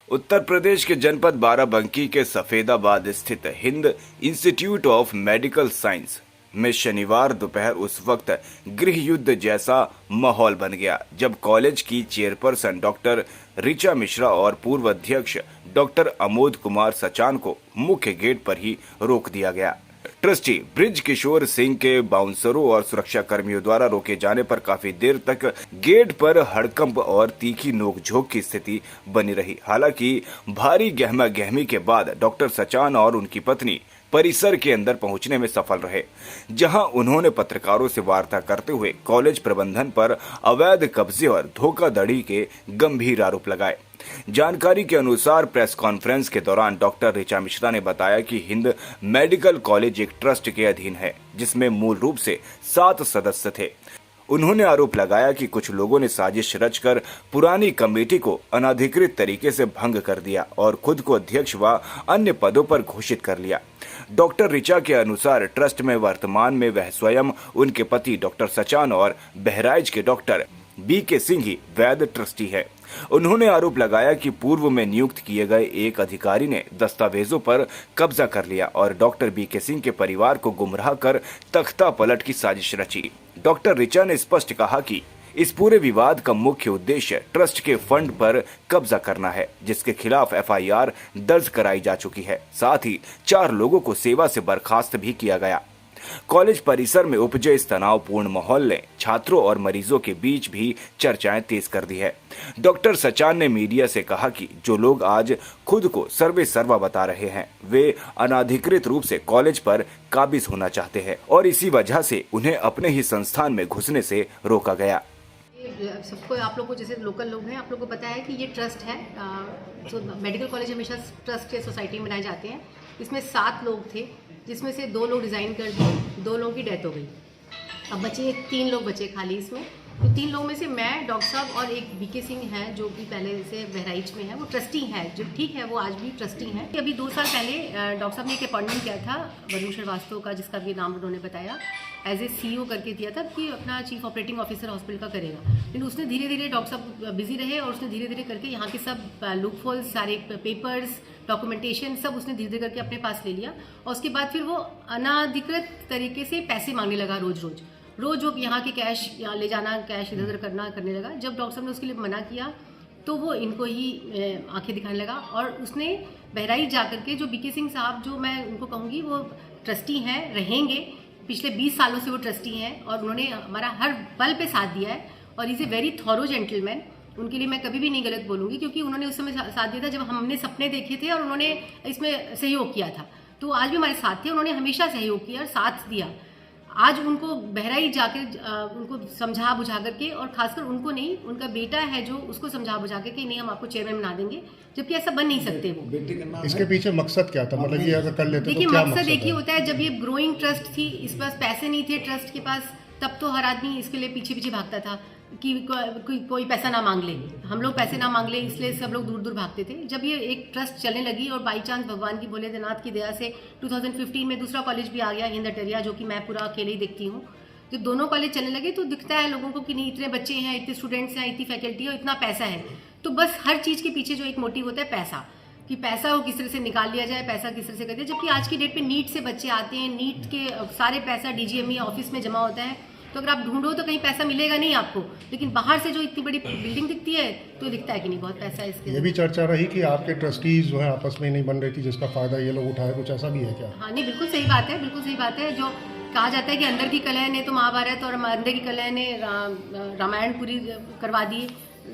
उत्तर प्रदेश के जनपद बाराबंकी के सफेदाबाद स्थित Hind institute of medical science में शनिवार दोपहर उस वक्त गृह युद्ध जैसा माहौल बन गया जब कॉलेज की चेयरपर्सन डॉक्टर ऋचा मिश्रा और पूर्व अध्यक्ष डॉक्टर अमोद कुमार सचान को मुख्य गेट पर ही रोक दिया गया। ट्रस्टी ब्रिज किशोर सिंह के बाउंसरों और सुरक्षा कर्मियों द्वारा रोके जाने पर काफी देर तक गेट पर हड़कंप और तीखी नोकझोंक की स्थिति बनी रही। हालांकि भारी गहमा गहमी के बाद डॉक्टर सचान और उनकी पत्नी परिसर के अंदर पहुंचने में सफल रहे, जहां उन्होंने पत्रकारों से वार्ता करते हुए कॉलेज प्रबंधन पर अवैध कब्जे और धोखाधड़ी के गंभीर आरोप लगाए। जानकारी के अनुसार प्रेस कॉन्फ्रेंस के दौरान डॉक्टर ऋचा मिश्रा ने बताया कि हिंद मेडिकल कॉलेज एक ट्रस्ट के अधीन है, जिसमें मूल रूप से 7 सदस्य थे। उन्होंने आरोप लगाया कि कुछ लोगों ने साजिश रचकर पुरानी कमेटी को अनधिकृत तरीके से भंग कर दिया और खुद को अध्यक्ष व अन्य पदों पर घोषित कर लिया। डॉक्टर ऋचा के अनुसार ट्रस्ट में वर्तमान में वह स्वयं, उनके पति डॉक्टर सचान और बहराइच के डॉक्टर बीके सिंह ही वैध ट्रस्टी है। उन्होंने आरोप लगाया कि पूर्व में नियुक्त किए गए एक अधिकारी ने दस्तावेजों पर कब्जा कर लिया और डॉक्टर बीके सिंह के परिवार को गुमराह कर तख्ता पलट की साजिश रची। डॉक्टर ऋचा ने स्पष्ट कहा कि इस पूरे विवाद का मुख्य उद्देश्य ट्रस्ट के फंड पर कब्जा करना है, जिसके खिलाफ एफआईआर दर्ज कराई जा चुकी है। साथ ही 4 लोगों को सेवा से बर्खास्त भी किया गया। कॉलेज परिसर में उपजे इस तनावपूर्ण माहौल ने छात्रों और मरीजों के बीच भी चर्चाएं तेज कर दी है। डॉक्टर सचान ने मीडिया से कहा कि जो लोग आज खुद को सर्वे सर्वा बता रहे हैं, वे अनाधिकृत रूप से कॉलेज पर काबिज होना चाहते हैं और इसी वजह से उन्हें अपने ही संस्थान में घुसने से रोका गया। सबको, आप लोग को जैसे लोकल लोग हैं, आप लोग को पता है कि ये ट्रस्ट है। तो मेडिकल कॉलेज हमेशा ट्रस्ट के सोसाइटी में बनाए जाते हैं। इसमें 7 लोग थे, जिसमें से 2 लोग रिज़ाइन कर दिए, 2 लोगों की डेथ हो गई। अब बचे 3 लोग बचे खाली इसमें। तो 3 लोगों में से मैं, डॉक्टर साहब और एक बीके सिंह है, जो कि पहले से बहराइच में है, वो ट्रस्टी है, जो ठीक है, वो आज भी ट्रस्टी हैं। अभी 2 साल पहले डॉक्टर साहब ने एक अपॉइंटमेंट किया था वरुण श्रीवास्तव का, जिसका भी नाम उन्होंने बताया, एज ए CEO करके दिया था कि अपना चीफ ऑपरेटिंग ऑफिसर हॉस्पिटल का करेगा। लेकिन उसने धीरे धीरे, डॉक्टर साहब बिजी रहे और उसने धीरे धीरे करके यहाँ के सब लूपहोल्स, सारे पेपर्स, डॉक्यूमेंटेशन सब उसने धीरे धीरे करके अपने पास ले लिया। और उसके बाद फिर वो अनाधिकृत तरीके से पैसे मांगने लगा रोज वो यहाँ के कैश यहाँ ले जाना, कैश इधर उधर करने लगा। जब डॉक्टर साहब ने उसके लिए मना किया तो वो इनको ही आंखें दिखाने लगा और उसने बहराइच जाकर के, जो बीके सिंह साहब, जो मैं उनको कहूँगी वो ट्रस्टी हैं, रहेंगे, पिछले 20 सालों से वो ट्रस्टी हैं और उन्होंने हमारा हर पल पे साथ दिया है और is a very thorough gentleman. उनके लिए मैं कभी भी नहीं गलत बोलूँगी, क्योंकि उन्होंने उस समय साथ दिया था जब हमने सपने देखे थे और उन्होंने इसमें सहयोग किया था। तो आज भी हमारे साथ थे, उन्होंने हमेशा सहयोग किया और साथ दिया। आज उनको बहराइच जाकर उनको समझा बुझा करके, और खासकर उनको नहीं, उनका बेटा है जो, उसको समझा बुझा करके नहीं, हम आपको चेयरमैन बना देंगे, जबकि ऐसा बन नहीं सकते वो। इसके पीछे मकसद क्या था? मतलब ये अगर कर लेते देखिए, तो क्या मकसद एक ही होता है, जब ये ग्रोइंग ट्रस्ट थी, इस पास पैसे नहीं थे ट्रस्ट के पास, तब तो हर आदमी इसके लिए पीछे पीछे भागता था कि कोई पैसा ना मांग ले, हम लोग पैसे ना मांग ले, इसलिए सब लोग दूर दूर भागते थे। जब ये एक ट्रस्ट चलने लगी और बाई चांस भगवान की भोलेनाथ की दया से 2015 में दूसरा कॉलेज भी आ गया, हिंद अटरिया, जो कि मैं पूरा अकेले ही देखती हूँ। जब दोनों कॉलेज चलने लगे तो दिखता है लोगों को कि नहीं, इतने बच्चे हैं, इतने स्टूडेंट्स हैं, इतनी फैकल्टी है, इतना पैसा है। तो बस हर चीज़ के पीछे जो एक मोटिव होता है पैसा, कि पैसा वो किस तरह से निकाल लिया जाए, पैसा किस तरह से कर दिया। जबकि आज की डेट पे नीट से बच्चे आते हैं, नीट के सारे पैसा DGME ऑफिस में जमा होता है। तो अगर आप ढूंढो तो कहीं पैसा मिलेगा नहीं आपको, लेकिन बाहर से जो इतनी बड़ी बिल्डिंग दिखती है तो दिखता है कि नहीं, बहुत पैसा है इसके। ये भी चर्चा रही कि आपके ट्रस्टीज जो है आपस में नहीं बन रही थी, जिसका फायदा ये लोग उठाए, कुछ ऐसा भी है क्या? हाँ, नहीं, बिल्कुल सही बात है, बिल्कुल सही बात है। जो कहा जाता है कि अंदर की कलह ने तो महाभारत और अंदर की कलह ने रामायण पूरी करवा दी,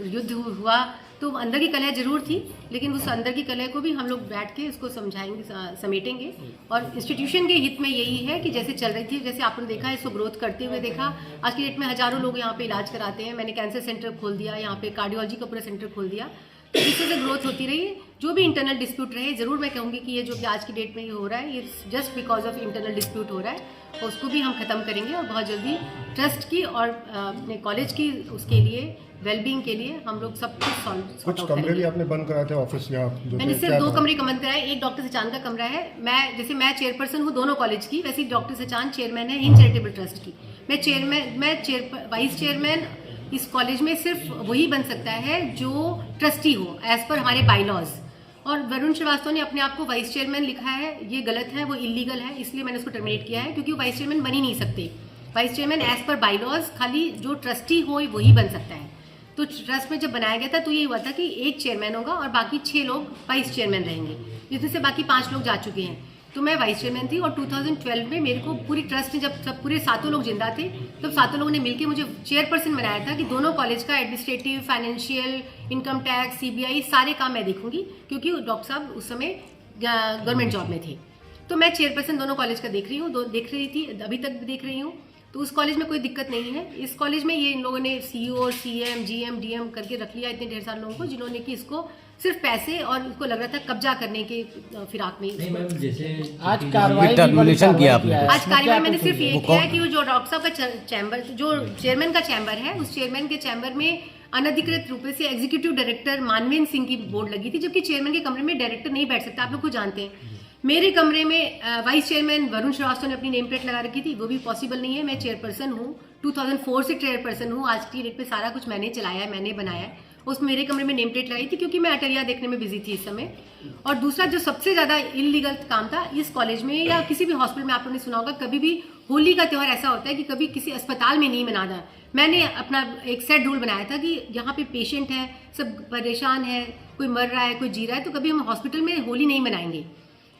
युद्ध हुआ, तो अंदर की कलह जरूर थी, लेकिन उस अंदर की कलह को भी हम लोग बैठ के उसको समझाएंगे, समेटेंगे। और इंस्टीट्यूशन के हित में यही है कि जैसे चल रही थी, जैसे आपने देखा, इसको ग्रोथ करते हुए देखा। आज की डेट में हजारों लोग यहाँ पे इलाज कराते हैं। मैंने कैंसर सेंटर खोल दिया, यहाँ पे कार्डियोलॉजी का पूरा सेंटर खोल दिया। इससे से ग्रोथ होती रही है। जो भी इंटरनल डिस्प्यूट रहे, ज़रूर मैं कहूँगी कि ये जो कि आज की डेट में ये हो रहा है, ये just because of internal dispute हो रहा है, और उसको भी हम ख़त्म करेंगे और बहुत जल्दी ट्रस्ट की और अपने कॉलेज की, उसके लिए वेलबींग के लिए हम लोग सब कुछ सॉल्व। कुछ कमरे भी आपने बंद कराए थे ऑफिस यहाँ? मैंने सिर्फ 2 कमरे बंद कराए। एक डॉक्टर सचान का कमरा है। मैं चेयरपर्सन हूँ दोनों कॉलेज की, वैसे ही डॉक्टर सचान चेयरमैन है हिंद चैरिटेबल ट्रस्ट की। मैं वाइस चेयरमैन इस कॉलेज में सिर्फ वही बन सकता है जो ट्रस्टी हो, एज पर हमारे बाईलॉज। और वरुण श्रीवास्तव ने अपने आप को वाइस चेयरमैन लिखा है, ये गलत है, वो इलीगल है, इसलिए मैंने उसको टर्मिनेट किया है क्योंकि वो वाइस चेयरमैन बन ही नहीं सकते। Vice chairman as per bylaws खाली जो ट्रस्टी हो वही बन सकता है। तो ट्रस्ट में जब बनाया गया था तो ये हुआ था कि एक चेयरमैन होगा और बाकी 6 लोग वाइस चेयरमैन रहेंगे, जिसमें से बाकी 5 लोग जा चुके हैं। तो मैं वाइस चेयरमैन थी और 2012 में मेरे को पूरी ट्रस्ट ने जब सब पूरे 7 लोग जिंदा थे तब 7 लोगों ने मिलकर मुझे चेयरपर्सन बनाया था कि दोनों कॉलेज का administrative, financial, income tax, CBI सारे काम मैं देखूंगी क्योंकि डॉक्टर साहब उस समय गवर्नमेंट जॉब में थे। तो मैं चेयरपर्सन दोनों कॉलेज का देख रही थी, अभी तक भी देख रही हूँ। तो उस कॉलेज में कोई दिक्कत नहीं है। इस कॉलेज में ये इन लोगों ने सीईओ और सीएम, जीएम, डीएम करके रख लिया इतने ढेर सारे लोगों को, जिन्होंने कि इसको सिर्फ पैसे और उसको लग रहा था कब्जा करने के फिराक में। नहीं मैम, जैसे आज कार्रवाई टर्मिनेशन किया आपने। आज कार्रवाई मैंने सिर्फ ये किया है कि वो जो डॉक्टर साहब का चैम्बर, जो चेयरमैन का चैम्बर है, उस चेयरमैन के चैम्बर में अनधिकृत रूप से एग्जीक्यूटिव डायरेक्टर मानवेंद्र सिंह की बोर्ड लगी थी, जबकि चेयरमैन के कमरे में डायरेक्टर नहीं बैठ सकता, आप लोग को जानते हैं। मेरे कमरे में वाइस चेयरमैन वरुण श्रीवास्तव ने अपनी नेम प्लेट लगा रखी थी, वो भी पॉसिबल नहीं है। मैं चेयरपर्सन हूँ, 2004 से चेयरपर्सन हूँ, आज की डेट पे सारा कुछ मैंने चलाया है, मैंने बनाया है। उसमें मेरे कमरे में नेम प्लेट लगाई थी क्योंकि मैं अटरिया देखने में बिजी थी इस समय। और दूसरा जो सबसे ज्यादा इलीगल काम था इस कॉलेज में या किसी भी हॉस्पिटल में, आप लोगों ने सुना होगा, कभी भी होली का त्यौहार ऐसा होता है कि कभी किसी अस्पताल में नहीं मनाना। मैंने अपना एक सेट रूल बनाया था कि यहाँ पे पेशेंट है, सब परेशान है, कोई मर रहा है, कोई जी रहा है, तो कभी हम हॉस्पिटल में होली नहीं मनाएंगे।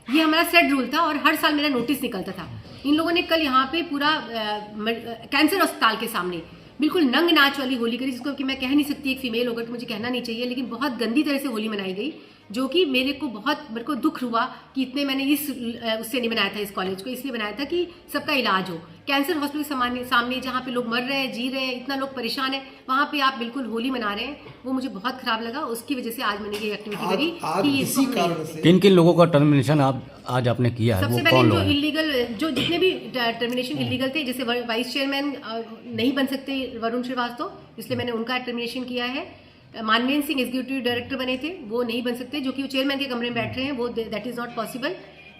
ये हमारा सेट रूल था और हर साल मेरा नोटिस निकलता था। इन लोगों ने कल यहाँ पे पूरा कैंसर अस्पताल के सामने बिल्कुल नंग नाच वाली होली करी, जिसको कि मैं कह नहीं सकती, एक फीमेल होकर तो मुझे कहना नहीं चाहिए, लेकिन बहुत गंदी तरह से होली मनाई गई, जो कि मेरे को दुख हुआ कि इतने मैंने उससे नहीं बनाया था इस कॉलेज को, इसलिए बनाया था कि सबका इलाज हो। कैंसर हॉस्पिटल के सामने जहाँ पे लोग मर रहे हैं, जी रहे हैं, इतना लोग परेशान है, वहाँ पे आप बिल्कुल होली मना रहे हैं, वो मुझे बहुत खराब लगा। उसकी वजह से आज मैंने ये एक्टिविटी करी कि इसी कारण से किन किन लोगों का टर्मिनेशन आज आपने किया है? सबसे पहले जो इलीगल, जो जितने भी टर्मिनेशन इलीगल थे, जैसे वाइस चेयरमैन नहीं बन सकते वरुण श्रीवास्तव, इसलिए मैंने उनका टर्मिनेशन किया है। मानवेंद्र सिंह एग्जीक्यूटिव डायरेक्टर बने थे, वो नहीं बन सकते, जो कि चेयरमैन के कमरे में बैठ रहे हैं, वो that is not possible.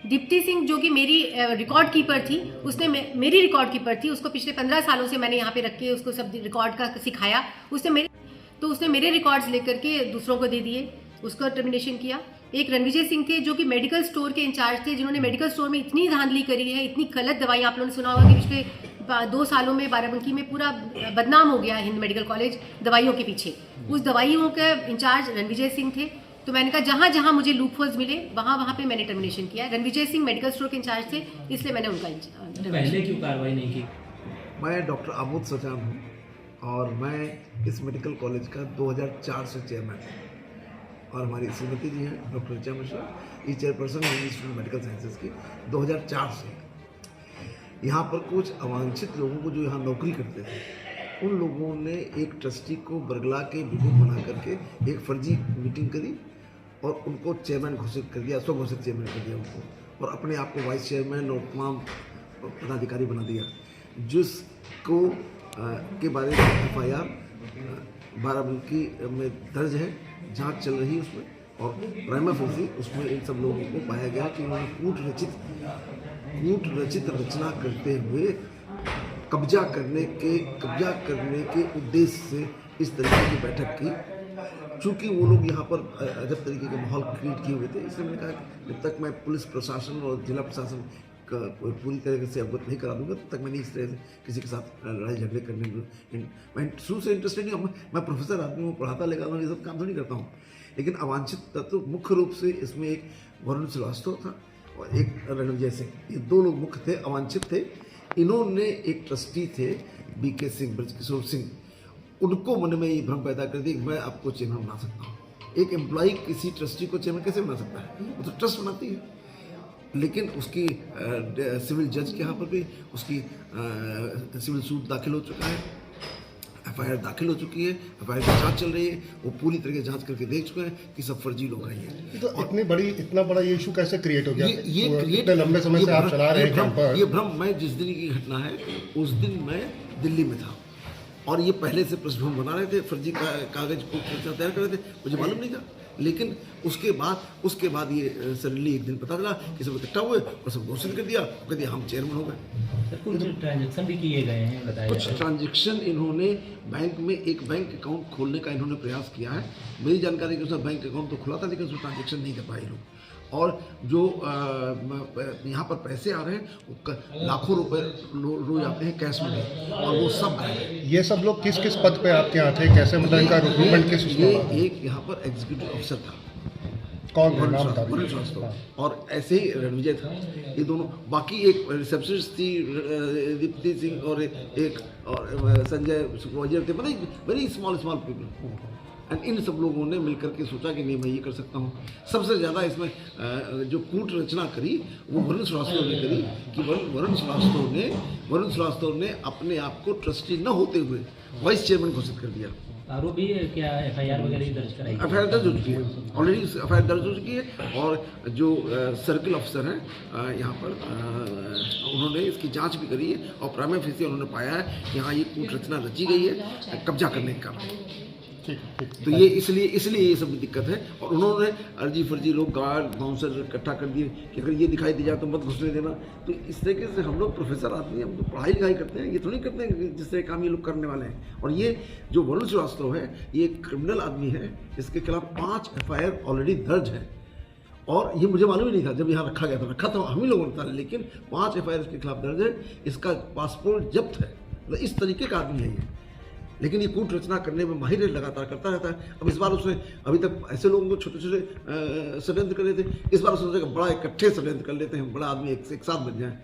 Deepti Singh जो कि मेरी रिकॉर्ड कीपर थी, उसने मेरी रिकॉर्ड कीपर थी, उसको पिछले 15 सालों से मैंने यहाँ पे रख के उसको सब रिकॉर्ड का सिखाया, उसने मेरे रिकॉर्ड्स लेकर के दूसरों को दे दिए, उसको टर्मिनेशन किया। एक रणविजय सिंह थे जो कि मेडिकल स्टोर के इंचार्ज थे, जिन्होंने मेडिकल स्टोर में इतनी धांधली करी है, इतनी गलत दवाई, आप लोगों ने सुना होगा कि पिछले 2 सालों में बाराबंकी में पूरा बदनाम हो गया हिंद मेडिकल कॉलेज दवाइयों के पीछे। उस दवाइयों के इंचार्ज रणविजय सिंह थे। तो मैंने कहा जहाँ जहाँ मुझे लूप होल्स मिले वहाँ पे मैंने टर्मिनेशन किया। रणविजय सिंह मेडिकल स्टोर के इंचार्ज थे, इसलिए मैंने उनका पहले क्यों कार्रवाई नहीं की? मैं डॉक्टर आमोद सचान हूँ और मैं इस मेडिकल कॉलेज का 2004 से चेयरमैन हूँ और हमारी श्रीमती जी हैं डॉक्टर ऋचा मिश्रा, ये चेयरपर्सन है इंस्टीट्यूट ऑफ मेडिकल साइंसेज की 2004 से। यहाँ पर कुछ अवांछित लोगों को जो यहाँ नौकरी करते थे, उन लोगों ने एक ट्रस्टी को बरगला के वीडियो बना करके एक फर्जी मीटिंग करी और उनको चेयरमैन घोषित कर दिया, स्वघोषित चेयरमैन कर दिया उनको, और अपने आप को वाइस चेयरमैन और तमाम पदाधिकारी बना दिया, जिसको के बारे में FIR बाराबंकी में दर्ज है, जांच चल रही है उसमें, और प्राइमा फेसी उसमें इन सब लोगों को पाया गया कि उन्होंने कूट रचित रचना करते हुए कब्जा करने के उद्देश्य से इस तरीके की बैठक की। चूँकि वो लोग यहाँ पर अजब तरीके के माहौल क्रिएट किए हुए थे, इसलिए मैंने कहा कि जब तक मैं पुलिस प्रशासन और जिला प्रशासन का पूरी तरीके से अवगत नहीं करा दूंगा, तब तक मैं नहीं इस तरह से किसी के साथ लड़ाई झगड़े करने में, मैं शुरू से इंटरेस्टेड नहीं हूँ। मैं प्रोफेसर आदमी हूँ, पढ़ाता लिखा हूँ, ये सब काम तो नहीं करता हूँ, लेकिन अवांछित तत्व मुख्य रूप से इसमें एक वरुण श्रीवास्तव था और एक रणविजय सिंह, ये 2 लोग मुख्य थे, अवांछित थे। इन्होंने एक ट्रस्टी थे BK सिंह, ब्रजकिशोर सिंह, उनको मन में ये भ्रम पैदा कर दिया कि मैं आपको चेयरमैन बना सकता हूँ। एक एम्प्लॉय किसी ट्रस्टी को चेयरमैन कैसे बना सकता है? वो तो ट्रस्ट बनाती है, लेकिन उसकी सिविल जज के यहाँ पर भी उसकी सिविल सूट दाखिल हो चुका है, FIR दाखिल हो चुकी है, FIR की जांच चल रही है, वो पूरी तरह से जांच करके देख चुके हैं कि सब फर्जी लोग हैं। तो इतना बड़ा ये इशू कैसे क्रिएट हो गया? ये इतने लंबे समय से आप चला रहे हैं ये भ्रम, मैं जिस दिन की घटना है उस दिन मैं दिल्ली में था और ये पहले से पृष्ठभूमि बना रहे थे, फर्जी कागज को तैयार कर रहे थे, मुझे मालूम नहीं था। लेकिन उसके बाद ये सडनली एक दिन पता चला कि सब इकट्ठा हुए और सब घोषित कर दिया, कह दिया हम चेयरमैन हो गए। सर कुछ ट्रांजैक्शन भी किए गए हैं बताया कुछ जा रहा है। ट्रांजैक्शन इन्होंने बैंक में एक बैंक अकाउंट खोलने का इन्होंने प्रयास किया है। मेरी जानकारी के अनुसार बैंक अकाउंट तो खुला था, लेकिन उसमें ट्रांजैक्शन नहीं कर पाए लोग। और जो यहाँ पर पैसे आ रहे हैं वो लाखों रुपए रोज आते हैं कैश में, और वो सब गायब है। ये सब लोग किस किस पद पे आपके यहाँ थे, कैसे मतलब इनका रिक्रूटमेंट किस उसमें ये हुआ था? एक यहाँ पर एग्जीक्यूटिव अफसर था, कौन थे नाम बता वरुण दीजिए। श्रीवास्तव, और ऐसे ही रणविजय था। ये दोनों, बाकी एक रिसेप्शनिस्ट थी दीप्ति सिंह, और एक और संजय सुपरवाइजर थे, मतलब very small people. And in सब लोगों ने मिलकर के सोचा कि नहीं मैं ये कर सकता हूँ। सबसे ज़्यादा इसमें जो कूट रचना करी वो वरुण श्रीवास्तव ने करी, कि वरुण श्रीवास्तव ने अपने आप को ट्रस्टी न होते हुए वाइस चेयरमैन घोषित कर दिया। आरोपी क्या FIR वगैरह दर्ज कराई? FIR दर्ज हो चुकी है, ऑलरेडी FIR दर्ज हो चुकी है। और जो सर्किल अफसर हैं यहाँ पर उन्होंने इसकी जांच भी करी है, और प्राइमा फेसी उन्होंने पाया है कि हाँ ये कूट रचना रची गई है कब्जा करने का। तो ये इसलिए ये सब दिक्कत है। और उन्होंने अर्जी फर्जी लोग गार्ड बाउंसर इकट्ठा कर दिए कि अगर ये दिखाई दे जाए तो मत घुसने देना। तो इस तरीके से हम लोग प्रोफेसर आदमी हैं, हम तो पढ़ाई लिखाई करते हैं, ये थोड़ी करते हैं कि जिस तरह काम ये लोग करने वाले हैं। और ये जो वरुण श्रीवास्तव है ये एक क्रिमिनल आदमी है, इसके खिलाफ 5 FIR ऑलरेडी दर्ज है। और ये मुझे मालूम ही नहीं था जब यहाँ रखा गया था, रखा था हम ही लोगों ने था, लेकिन 5 FIR इसके खिलाफ दर्ज है। इसका पासपोर्ट जब्त है, मतलब इस तरीके का आदमी है ये। लेकिन ये कूट रचना करने में माहिर है, लगातार करता रहता है। अब इस बार उसने अभी तक ऐसे लोगों को छोटे छोटे षड्यंत्र कर रहे थे, इस बार उसने सोचा कि बड़ा इकट्ठे षड्यंत्र कर लेते हैं, बड़ा आदमी एक साथ बन जाए।